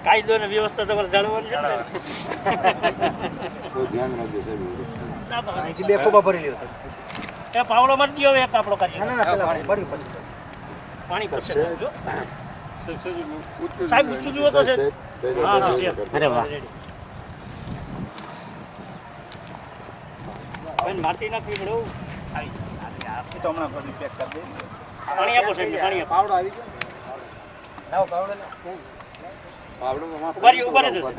કાયદો ને વ્યવસ્થા તમારે જાળવવાની છે ને તો ધ્યાન રાખજો સાહેબ. ના ભાઈ. અહીંથી બે ખોબા ભરી લ્યો એ પાવડો મારી દો એક આપણો કાર્ય ના પેલા ભરી પાણી પડશે જો સાહેબ ઊંચું જુઓ તો છે હા હા છે અરે વાહ બેન માટી નાખવી પડે આવી તો હમણાં બધું ચેક કરી દે પાણી આપો સાહેબ પાણી આપો પાવડો આવી ગયો લાવો પાવડો ઉભારી ઉભારી જશે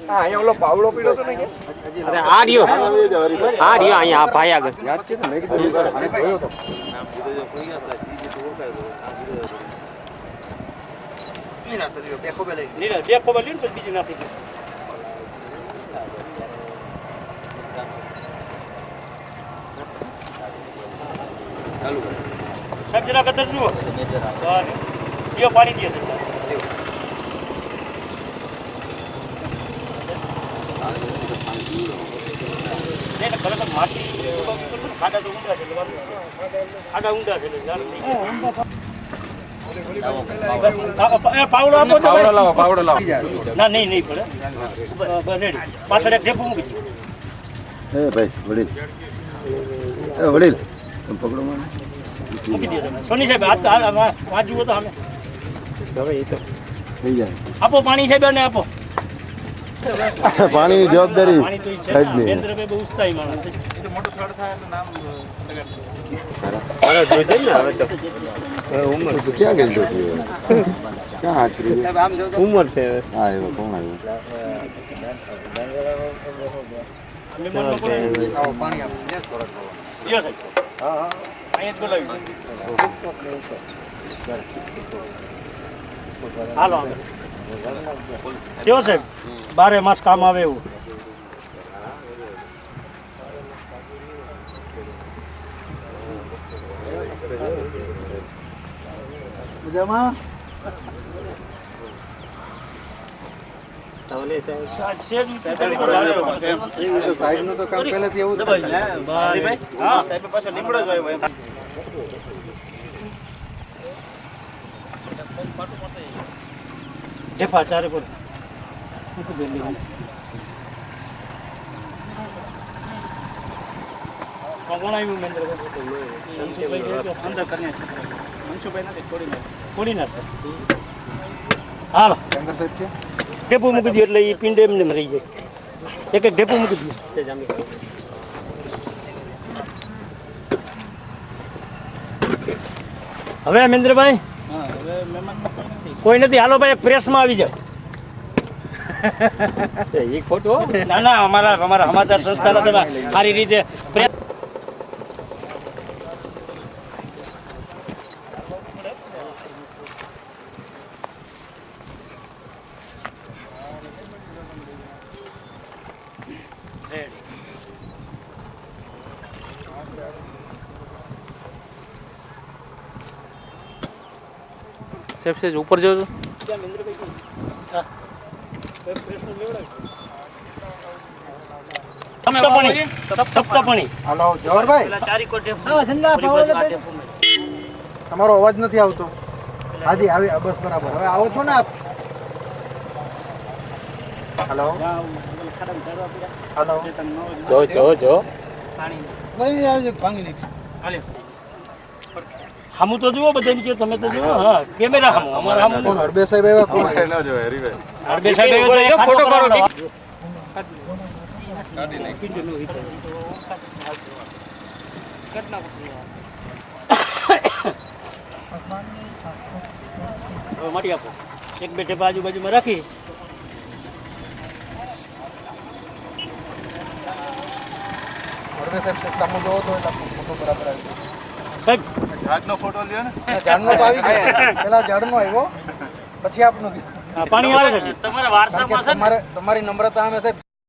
હા અહીંયા ઓલો પાવડો પીડો તો નહીં અરે આ રહ્યો અહીંયા આ ભાઈ આગળ યાદ છે ને મેં કીધું આને જોયો તો બે ખોબે લઈ નીરજ બે ખોબા લ્યો ને પછી બીજું નાખી દો સાહેબ જરા કદર જુઓ લ્યો પાણી દે સાહેબ નહીં ને ખરેખર માટી ખાડા તો ઊંડા છે ખાડા ઊંડા છે પાવડો આપો પાવડો લાવો. ના નહીં નહીં પડે રેડી પાછળ એક ઢેફું મૂકી દો એ ભાઈ વડીલ વડીલ પકડો મને મૂકી દો તમે સોની સાહેબ આ જુઓ તો અમે થઈ જાય. આપો પાણી સાહેબ અને આપો પાણીની જવાબદારી પાણી તો ઈ છે સાહેબની. મહેન્દ્રભાઈ બહુ ઉત્સાહી માણસ છે તો ક્યાં ગઈ તો ક્યાં હાચરી ઉંમર છે હા એવો કોણ આવ્યું મહેમાનનો કોઈ આવો પાણી આપો લ્યો સાહેબ અહીંયા જ બોલાવી હાલો આગળ કેવો સાહેબ 12 માસ કામ આવે એવું મજામાં સાહેબનું તો કામ પહેલેથી એવું જ છે. ઢેફા ચારે પર કોણ આવ્યું મહેન્દ્રભાઈ અંદર કરીને છોડી નાખશે હાલો શંકર સાહેબ છે ઢેપું મૂકી દો એટલે એ પિંડ એમને એમ રહી જાય એક એક ઢેપું મૂકી દો હવે મહેન્દ્રભાઈ કોઈ નથી હાલો ભાઈ એક પ્રેસમાં આવી જાય એ ખોટું ના ના અમારા સમાચાર સંસ્થાના તમે સારી રીતે પ્રેસ સેફ ઉપર જોજો સપ્તાપણી હાલો જવાહરભાઈ તમારો અવાજ નથી આવતો હાજી આવી બસ બરાબર હવે આવો છો ને આપ હાલો હાલો જો હામું તો જુઓ બધાને કયો તમે તો જુઓ હા કેમેરા હામું અમારા હામું કોણ હરબે સાહેબ આવ્યા કોણ ન જોવાય હરીભાઈ. હરબે સાહેબ આવ્યા તો ફોટો પાડો. હવે મારી આપો એક બે ટેપા આજુબાજુમાં રાખી હરબે સાહેબ સામુ જોવો તો એટલે ફોટો બરાબર આવ્યો સાહેબ ઝાડનો ફોટો લ્યો ને. ઝાડનો તો આવી ગયો પેલા ઝાડનો આવ્યો પછી આપનું કીધું પાણી આવે છે તમારા વારસામાં તમારી નમ્રતા અમે સાહેબ